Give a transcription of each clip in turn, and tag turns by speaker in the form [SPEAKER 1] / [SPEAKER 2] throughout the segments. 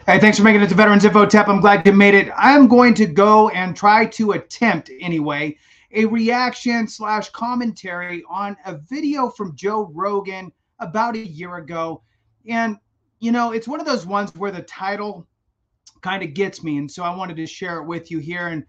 [SPEAKER 1] Hey, thanks for making it to Veterans Info Tap. I'm glad you made it. I'm going to go and try to attempt, anyway, a reaction / commentary on a video from Joe Rogan about a year ago. And, you know, it's one of those ones where the title kind of gets me. And so I wanted to share it with you here and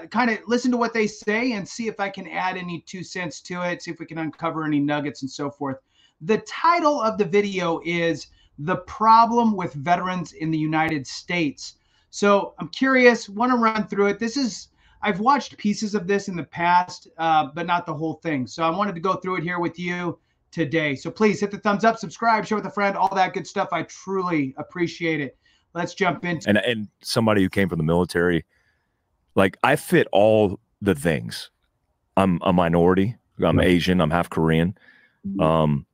[SPEAKER 1] kind of listen to what they say and see if I can add any 2 cents to it, see if we can uncover any nuggets and so forth. The title of the video is "The Problem with Veterans in the United States." So I'm curious, want to run through it. I've watched pieces of this in the past, but not the whole thing. So I wanted to go through it here with you today. So please hit the thumbs up, subscribe, share with a friend, all that good stuff. I truly appreciate it. Let's jump into it.
[SPEAKER 2] And somebody who came from the military, like, I fit all the things. I'm a minority. I'm Asian. I'm half Korean. I'm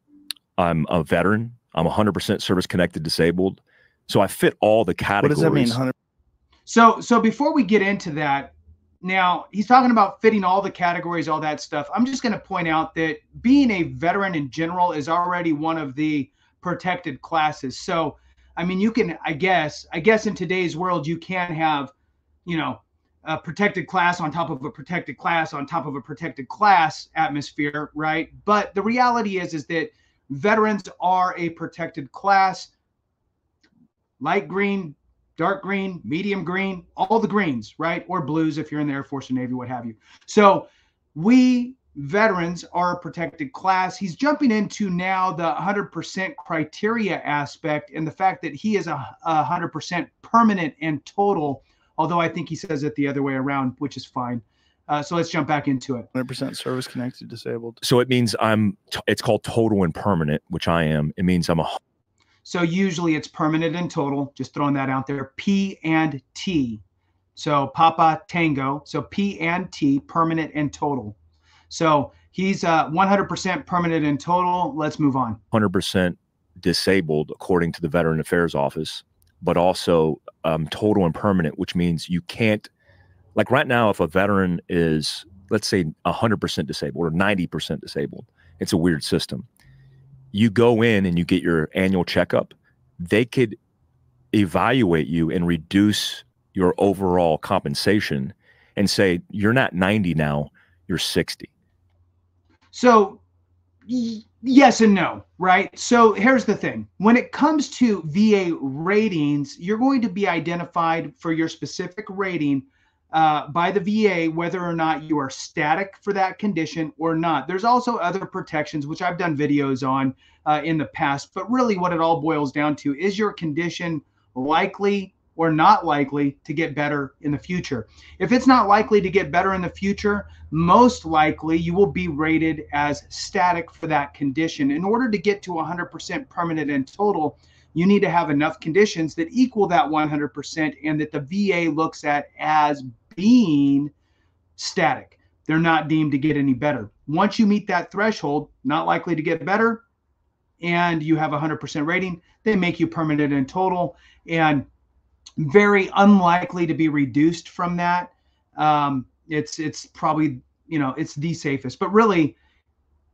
[SPEAKER 2] a veteran. I'm 100% service-connected disabled. So I fit all the categories.
[SPEAKER 3] What does that mean?
[SPEAKER 1] 100%? So before we get into that, now he's talking about fitting all the categories, all that stuff. I'm just going to point out that being a veteran in general is already one of the protected classes. So, I mean, you can, I guess in today's world, you can have, you know, a protected class on top of a protected class on top of a protected class atmosphere, right? But the reality is that veterans are a protected class. Light green, dark green, medium green, all the greens, right? Or blues if you're in the Air Force or Navy, what have you. So we veterans are a protected class. He's jumping into now the 100% criteria aspect and the fact that he is a 100% permanent and total, although I think he says it the other way around, which is fine. So let's jump back into it.
[SPEAKER 3] 100% service connected disabled.
[SPEAKER 2] So it means it's called total and permanent, which I am. It means I'm a.
[SPEAKER 1] So usually it's permanent and total, just throwing that out there. P and T. So Papa Tango. So P and T, permanent and total. So he's 100% permanent and total. Let's move on.
[SPEAKER 2] 100% disabled, according to the Veteran Affairs Office, but also total and permanent, which means you can't, like right now, if a veteran is, let's say, 100% disabled or 90% disabled, it's a weird system. You go in and you get your annual checkup. They could evaluate you and reduce your overall compensation and say, you're not 90 now, you're 60.
[SPEAKER 1] So yes and no, right? So here's the thing. When it comes to VA ratings, you're going to be identified for your specific rating by the VA, whether or not you are static for that condition or not. There's also other protections, which I've done videos on in the past, but really what it all boils down to is your condition likely or not likely to get better in the future. If it's not likely to get better in the future, most likely you will be rated as static for that condition. In order to get to 100% permanent and total, you need to have enough conditions that equal that 100% and that the VA looks at as being static. They're not deemed to get any better. Once you meet that threshold, not likely to get better, and you have 100% rating, they make you permanent and total, and very unlikely to be reduced from that. It's probably, you know, it's the safest, but really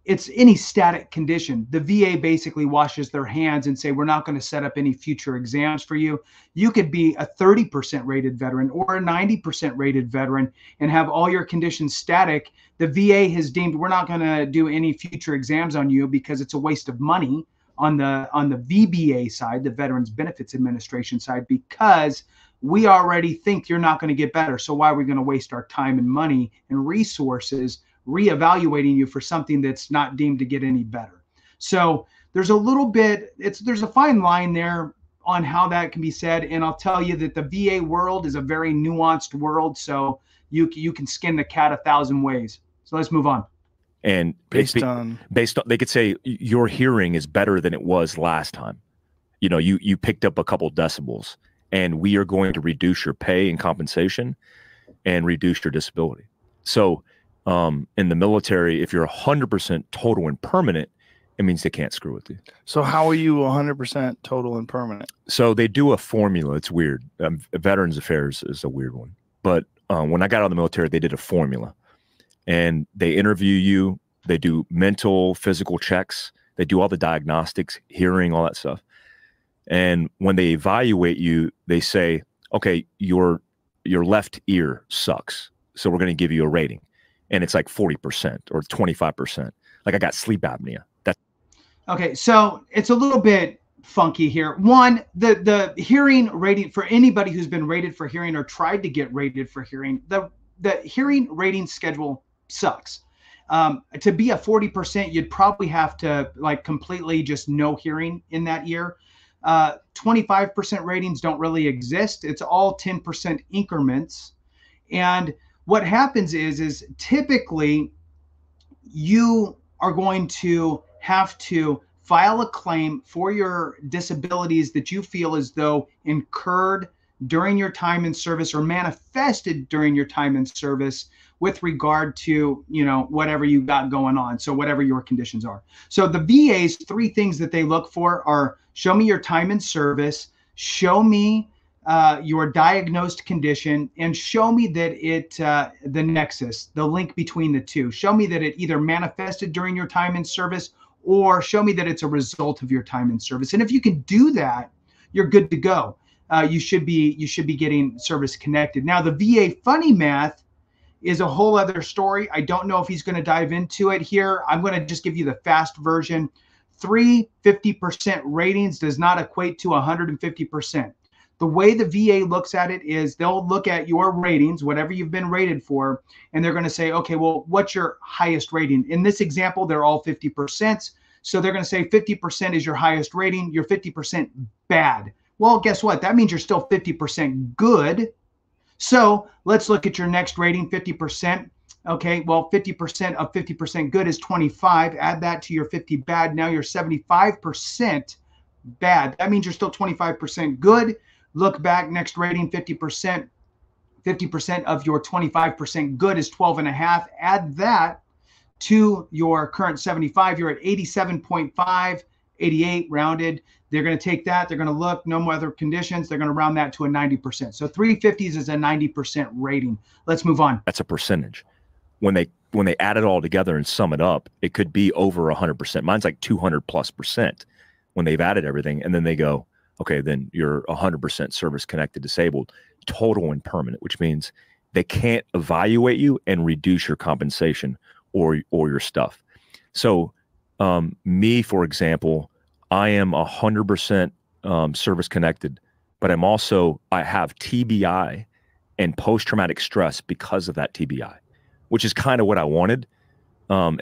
[SPEAKER 1] it's any static condition. The VA basically washes their hands and say, we're not going to set up any future exams for you. You could be a 30% rated veteran or a 90% rated veteran and have all your conditions static. The VA has deemed we're not going to do any future exams on you because it's a waste of money on the VBA side, the Veterans Benefits Administration side, because we already think you're not going to get better. So why are we going to waste our time and money and resources reevaluating you for something that's not deemed to get any better? So there's a little bit, there's a fine line there on how that can be said. And I'll tell you that the VA world is a very nuanced world. So you can skin the cat 1,000 ways. So let's move on.
[SPEAKER 2] And based on, they could say your hearing is better than it was last time. You know, you picked up a couple decibels, and we are going to reduce your pay and compensation and reduce your disability. So in the military, if you're 100% total and permanent, it means they can't screw with you.
[SPEAKER 3] So how are you 100% total and permanent?
[SPEAKER 2] So they do a formula. It's weird. Veterans Affairs is a weird one. But when I got out of the military, they did a formula. And they interview you. They do mental, physical checks. They do all the diagnostics, hearing, all that stuff. And when they evaluate you, they say, okay, your left ear sucks, so we're going to give you a rating. And it's like 40% or 25%. Like I got sleep apnea. That's
[SPEAKER 1] okay. So it's a little bit funky here. One, the hearing rating for anybody who's been rated for hearing or tried to get rated for hearing, the hearing rating schedule sucks. To be a 40%, you'd probably have to like completely just no hearing in that ear. 25% ratings don't really exist. It's all 10% increments. And what happens is typically you are going to have to file a claim for your disabilities that you feel as though incurred during your time in service or manifested during your time in service with regard to, you know, whatever you got going on. So whatever your conditions are. So the VA's 3 things that they look for are show me your time in service, show me your diagnosed condition, and show me that it, the nexus, the link between the two. Show me that it either manifested during your time in service or show me that it's a result of your time in service. And if you can do that, you're good to go. You should be getting service connected. Now the VA funny math is a whole other story. I don't know if he's going to dive into it here. I'm going to just give you the fast version. 3 50% ratings does not equate to 150%. The way the VA looks at it is they'll look at your ratings, whatever you've been rated for, and they're going to say, okay, well, what's your highest rating? In this example, they're all 50%. So they're going to say 50% is your highest rating. You're 50% bad. Well, guess what? That means you're still 50% good. So let's look at your next rating, 50%. Okay, well, 50% of 50% good is 25. Add that to your 50 bad. Now you're 75% bad. That means you're still 25% good. Look back, next rating, 50%. 50% of your 25% good is 12.5. Add that to your current 75. You're at 87.5, 88 rounded. They're going to take that. They're going to look, no other conditions. They're going to round that to a 90%. So 350s is a 90% rating. Let's move on.
[SPEAKER 2] a percentage. When they add it all together and sum it up, it could be over 100%. Mine's like 200+% when they've added everything. And then they go, okay, then you're 100% service connected disabled, total and permanent, which means they can't evaluate you and reduce your compensation or your stuff. So me, for example, I am 100% service connected, but I have TBI and post-traumatic stress because of that TBI, which is kind of what I wanted.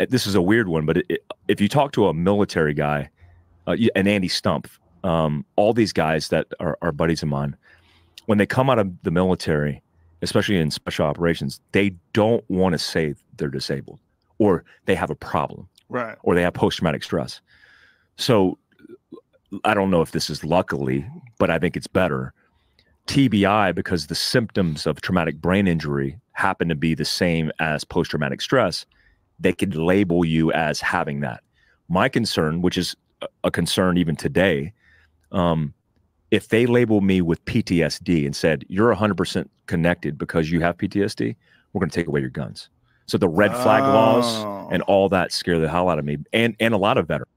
[SPEAKER 2] This is a weird one, but if you talk to a military guy, and Andy Stump, all these guys that are buddies of mine, when they come out of the military, especially in special operations, they don't want to say they're disabled or they have a problem,
[SPEAKER 3] right?
[SPEAKER 2] Or they have post-traumatic stress. So I don't know if this is luckily, but I think it's better. TBI, because the symptoms of traumatic brain injury happen to be the same as post-traumatic stress, they could label you as having that. My concern, which is a concern even today, if they label me with PTSD and said, you're 100% connected because you have PTSD, we're going to take away your guns. So the red flag laws and all that scare the hell out of me and a lot of veterans.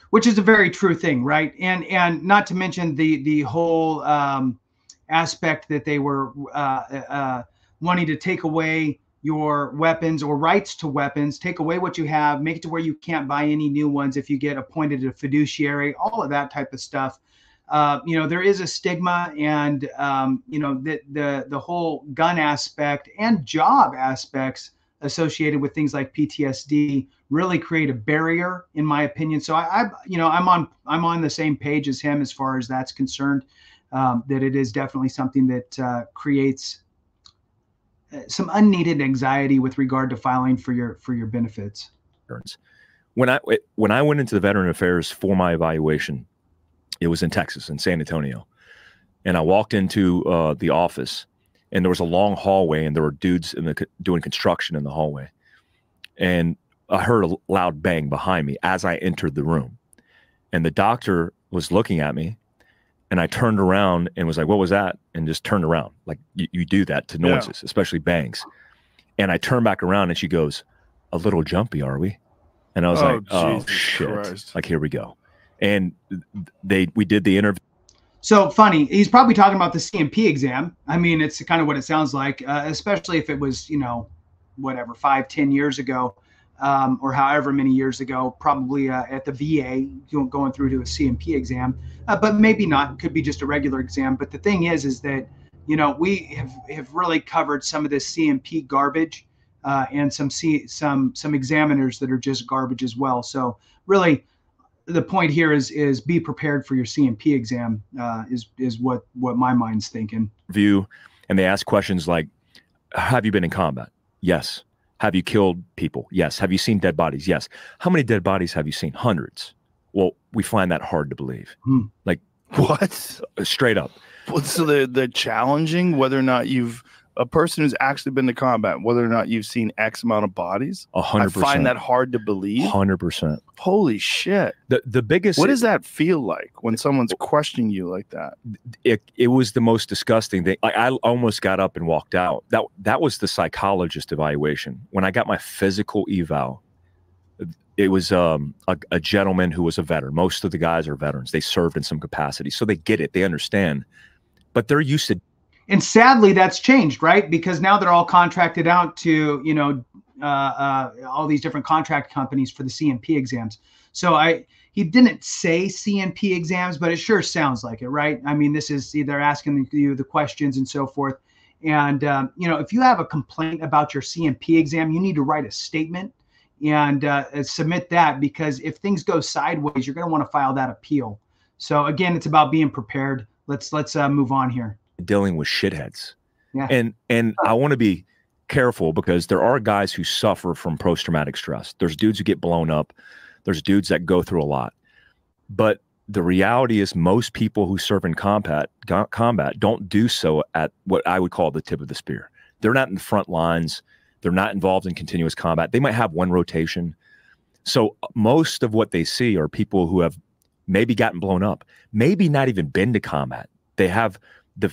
[SPEAKER 1] Which is a very true thing, right? And not to mention the whole aspect that they were wanting to take away your weapons or rights to weapons, take away what you have, make it to where you can't buy any new ones if you get appointed a fiduciary, all of that type of stuff. You know, there is a stigma, and you know, the whole gun aspect and job aspects associated with things like PTSD really create a barrier, in my opinion. So you know, I'm on the same page as him as far as that's concerned. That it is definitely something that creates some unneeded anxiety with regard to filing for your benefits.
[SPEAKER 2] When I went into the Veteran Affairs for my evaluation, it was in Texas, in San Antonio, and I walked into the office, and there was a long hallway, and there were dudes doing construction in the hallway, and I heard a loud bang behind me as I entered the room, and the doctor was looking at me. And I turned around and was like, what was that? And just turned around. Like you do that to noises, especially bangs. And I turned back around and she goes, a little jumpy, are we? And I was like, oh, shit. Christ. Like, here we go. And we did the interview.
[SPEAKER 1] So funny. He's probably talking about the CMP exam. I mean, it's kind of what it sounds like, especially if it was, you know, whatever, 5, 10 years ago, or however many years ago, probably at the VA, going through to a CMP exam, but maybe not. Could be just a regular exam. But the thing is that, you know, we have really covered some of this CMP garbage, and some examiners that are just garbage as well. So really, the point here is be prepared for your CMP exam, is what my mind's thinking.
[SPEAKER 2] View, and they ask questions like, have you been in combat? Yes. Have you killed people? Yes. Have you seen dead bodies? Yes. How many dead bodies have you seen? Hundreds. Well, we find that hard to believe. Like,
[SPEAKER 3] what?
[SPEAKER 2] Straight up.
[SPEAKER 3] So the challenging whether or not a person who's actually been to combat, whether or not you've seen X amount of bodies.
[SPEAKER 2] 100%.
[SPEAKER 3] I find that hard to believe.
[SPEAKER 2] 100%.
[SPEAKER 3] Holy shit.
[SPEAKER 2] The biggest.
[SPEAKER 3] What does that feel like when someone's questioning you like that?
[SPEAKER 2] It was the most disgusting thing. I almost got up and walked out. That was the psychologist evaluation. When I got my physical eval, it was a gentleman who was a veteran. Most of the guys are veterans. They served in some capacity, so they get it. They understand, but they're used to.
[SPEAKER 1] And sadly, that's changed, right? Because now they're all contracted out to, you know, all these different contract companies for the CMP exams. So he didn't say CMP exams, but it sure sounds like it, right? I mean, this is they're asking you the questions and so forth. And, you know, if you have a complaint about your CMP exam, you need to write a statement and submit that, because if things go sideways, you're going to want to file that appeal. So again, it's about being prepared. Let's move on here.
[SPEAKER 2] Dealing with shitheads.
[SPEAKER 1] Yeah.
[SPEAKER 2] And I want to be careful, because there are guys who suffer from post-traumatic stress. There's dudes who get blown up. There's dudes that go through a lot. But the reality is most people who serve in combat don't do so at what I would call the tip of the spear. They're not in the front lines. They're not involved in continuous combat. They might have one rotation. So most of what they see are people who have maybe gotten blown up, maybe not even been to combat. They have the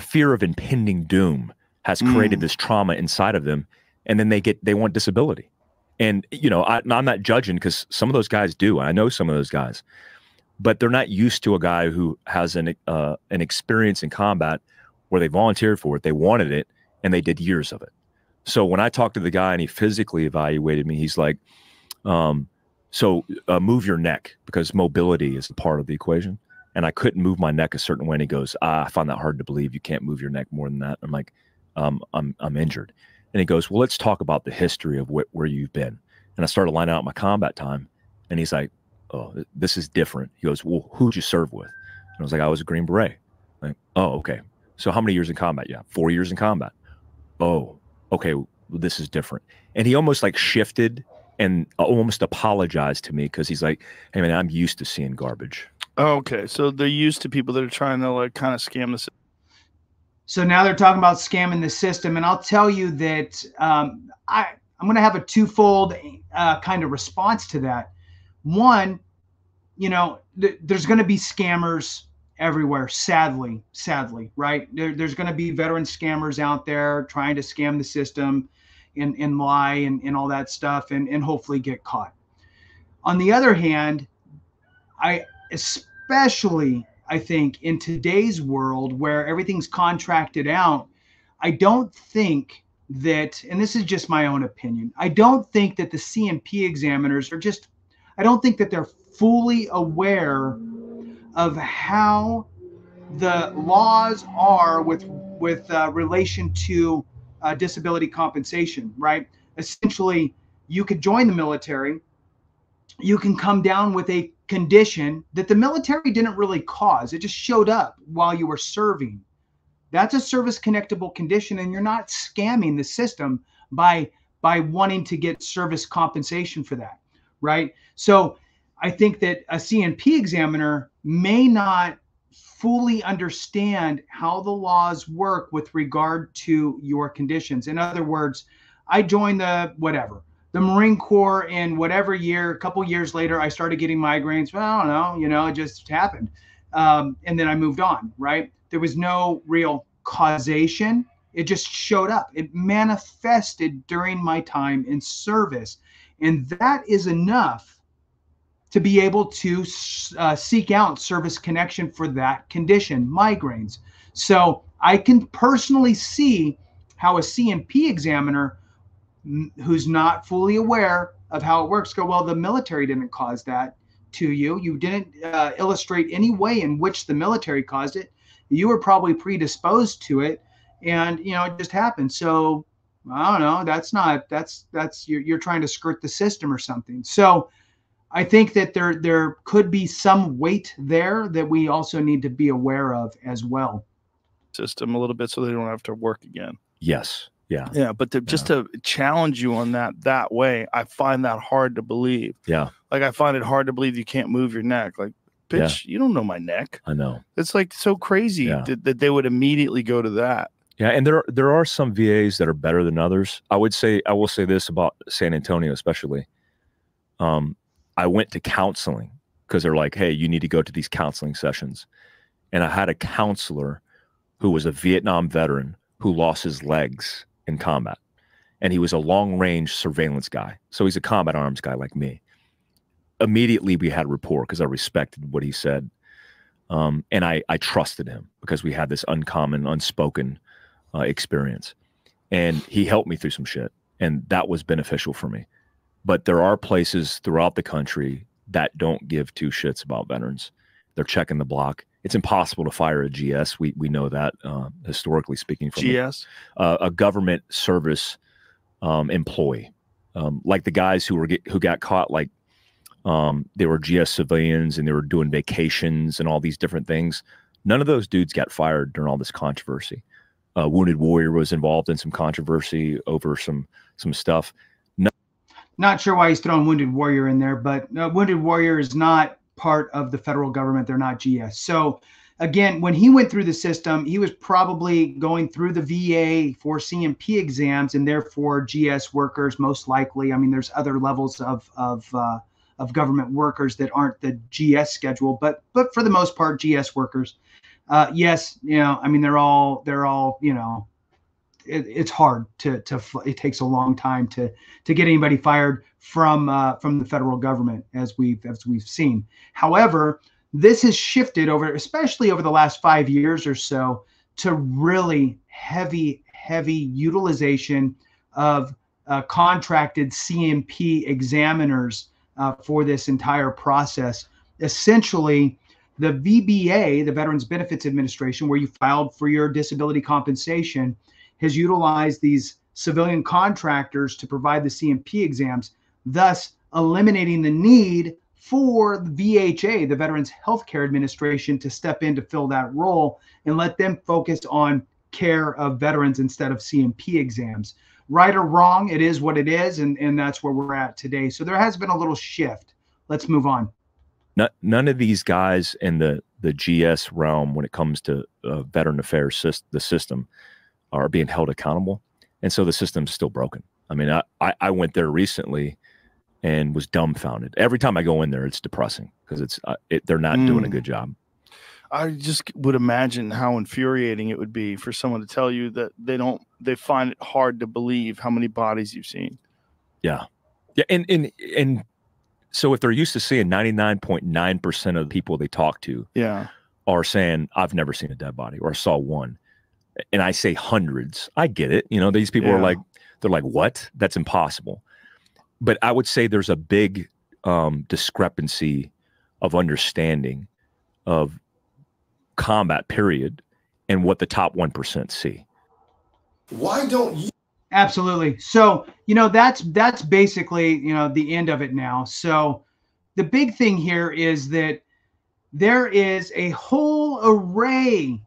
[SPEAKER 2] fear of impending doom has created this trauma inside of them, and then they want disability. And you know, I'm not judging, because some of those guys do. I know some of those guys, but they're not used to a guy who has an experience in combat where they volunteered for it, they wanted it, and they did years of it. So when I talked to the guy and he physically evaluated me, he's like, move your neck, because mobility is a part of the equation. And I couldn't move my neck a certain way. And he goes, I find that hard to believe. You can't move your neck more than that. I'm like, I'm injured. And he goes, well, let's talk about the history of where you've been. And I started lining out my combat time. And he's like, oh, this is different. He goes, well, who'd you serve with? And I was like, I was a Green Beret. I'm like, oh, okay. So how many years in combat? Yeah, 4 years in combat. Oh, okay. Well, this is different. And he almost like shifted and almost apologized to me, because he's like, hey man, I'm used to seeing garbage.
[SPEAKER 3] Okay, so they're used to people that are trying to like kind of scam the system.
[SPEAKER 1] So now they're talking about scamming the system, and I'll tell you that I'm going to have a twofold kind of response to that. One, you know, there's going to be scammers everywhere, sadly, right? There's going to be veteran scammers out there trying to scam the system and lie and all that stuff, and hopefully get caught. On the other hand, especially I think in today's world where everything's contracted out, I don't think that, and this is just my own opinion, I don't think that the CMP examiners are just, I don't think that they're fully aware of how the laws are with relation to disability compensation, right? Essentially, you could join the military, you can come down with a condition that the military didn't really cause. It just showed up while you were serving. That's a service connectable condition, and you're not scamming the system by wanting to get service compensation for that, right? So I think that a CNP examiner may not fully understand how the laws work with regard to your conditions. In other words, I joined the Marine Corps in whatever year, a couple years later, I started getting migraines. Well, I don't know, it just happened. And then I moved on, right? There was no real causation. It just showed up. It manifested during my time in service. And that is enough to be able to seek out service connection for that condition, migraines. So I can personally see how a CMP examiner who's not fully aware of how it works go, well, the military didn't cause that to you. You didn't illustrate any way in which the military caused it. You were probably predisposed to it, and it just happened. So I don't know. That's you're trying to skirt the system or something. So I think that there could be some weight there that we also need to be aware of as well.
[SPEAKER 3] System a little bit so they don't have to work again.
[SPEAKER 2] Yes. Yeah.
[SPEAKER 3] Yeah. But just to challenge you on that way, I find that hard to believe.
[SPEAKER 2] Yeah.
[SPEAKER 3] Like, I find it hard to believe you can't move your neck. Like, bitch, you don't know my neck.
[SPEAKER 2] I know.
[SPEAKER 3] It's like so crazy that they would immediately go to that.
[SPEAKER 2] Yeah. And there are some VAs that are better than others. I will say this about San Antonio, especially. I went to counseling because they're like, hey, you need to go to these counseling sessions. And I had a counselor who was a Vietnam veteran who lost his legs in combat. And he was a long-range surveillance guy. So he's a combat arms guy like me. Immediately, we had rapport because I respected what he said. And I trusted him because we had this uncommon, unspoken experience. And he helped me through some shit. And that was beneficial for me. But there are places throughout the country that don't give two shits about veterans. They're checking the block. It's impossible to fire a GS. We know that historically speaking. From
[SPEAKER 3] GS,
[SPEAKER 2] a government service employee, like the guys who got caught, like they were GS civilians and they were doing vacations and all these different things. None of those dudes got fired during all this controversy. Wounded Warrior was involved in some controversy over some stuff.
[SPEAKER 1] Not sure why he's throwing Wounded Warrior in there, but Wounded Warrior is not part of the federal government. They're not GS. So again, when he went through the system, he was probably going through the VA for CMP exams and therefore GS workers, most likely. I mean, there's other levels of government workers that aren't the GS schedule, but for the most part, GS workers. Yes, I mean, they're all it's hard it takes a long time to get anybody fired from the federal government, as we've seen. However, this has shifted especially over the last 5 years or so, to really heavy utilization of contracted CMP examiners for this entire process. Essentially, the VBA, the Veterans Benefits Administration, where you filed for your disability compensation, has utilized these civilian contractors to provide the CMP exams, thus eliminating the need for the VHA, the Veterans Healthcare Administration, to step in to fill that role and let them focus on care of veterans instead of CMP exams. Right or wrong, it is what it is, and that's where we're at today. So there has been a little shift. Let's move on.
[SPEAKER 2] None of these guys in the GS realm, when it comes to veteran affairs, the system, are being held accountable. And so the system's still broken. I mean, I went there recently and was dumbfounded. Every time I go in there, it's depressing because they're not doing a good job.
[SPEAKER 3] I just would imagine how infuriating it would be for someone to tell you that they find it hard to believe how many bodies you've seen.
[SPEAKER 2] Yeah. Yeah. And so if they're used to seeing 99.9% of the people they talk to are saying, I've never seen a dead body, or I saw one. And I say hundreds. I get it. These people are like, they're like, what? That's impossible. But I would say there's a big discrepancy of understanding of combat, period, and what the top 1% see.
[SPEAKER 4] Why don't you?
[SPEAKER 1] Absolutely. So, that's basically, the end of it now. So the big thing here is that there is a whole array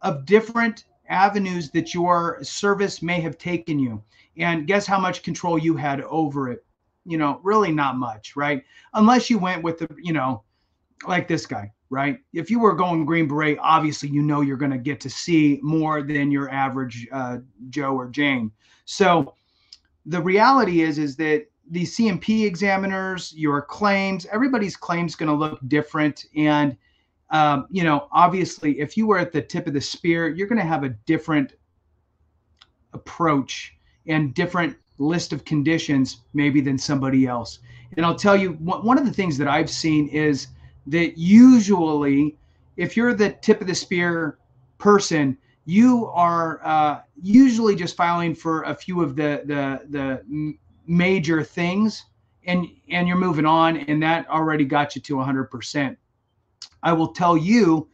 [SPEAKER 1] of different avenues that your service may have taken you. And guess how much control you had over it? Really not much, right? Unless you went with like this guy, right? If you were going Green Beret, obviously, you're going to get to see more than your average Joe or Jane. So the reality is that the CMP examiners, your claims, everybody's claims going to look different. And obviously, if you were at the tip of the spear, you're going to have a different approach and different list of conditions maybe than somebody else. And I'll tell you, one of the things that I've seen is that usually, if you're the tip of the spear person, you are usually just filing for a few of the major things, and you're moving on, and that already got you to 100%. I will tell you,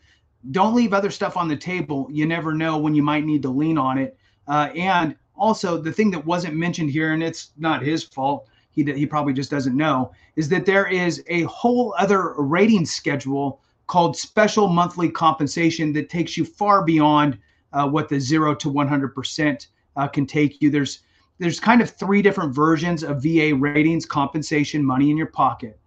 [SPEAKER 1] don't leave other stuff on the table. You never know when you might need to lean on it. And also, the thing that wasn't mentioned here, and it's not his fault, he probably just doesn't know, is that there is a whole other rating schedule called special monthly compensation that takes you far beyond what the 0 to 100% can take you. There's kind of 3 different versions of VA ratings, compensation, money in your pocket.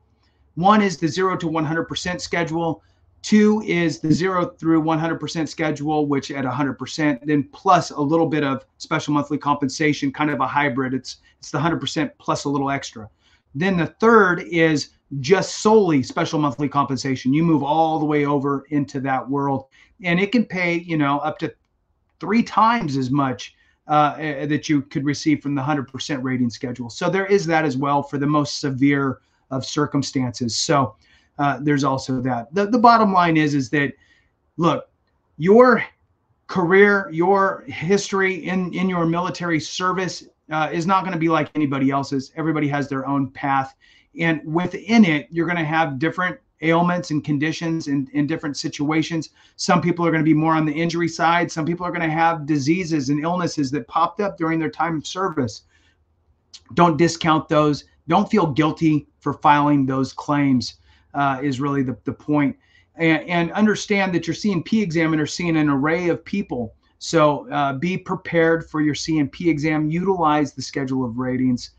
[SPEAKER 1] One is the 0 to 100% schedule. 2 is the 0 through 100% schedule, which at 100%, then plus a little bit of special monthly compensation, kind of a hybrid. It's the 100% plus a little extra. Then the third is just solely special monthly compensation. You move all the way over into that world, and it can pay, up to 3 times as much that you could receive from the 100% rating schedule. So there is that as well for the most severe of circumstances. So there's also that. The bottom line is that, look, your career, your history in your military service is not going to be like anybody else's. Everybody has their own path. And within it, you're going to have different ailments and conditions in different situations. Some people are going to be more on the injury side. Some people are going to have diseases and illnesses that popped up during their time of service. Don't discount those. Don't feel guilty for filing those claims is really the point. And understand that your C&P examiner is seeing an array of people. So be prepared for your C&P exam. Utilize the schedule of ratings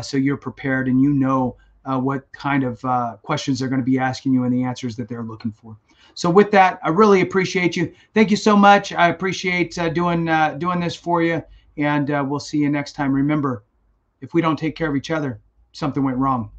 [SPEAKER 1] so you're prepared and you know what kind of questions they're going to be asking you and the answers that they're looking for. So with that, I really appreciate you. Thank you so much. I appreciate doing this for you, and we'll see you next time. Remember, if we don't take care of each other, something went wrong.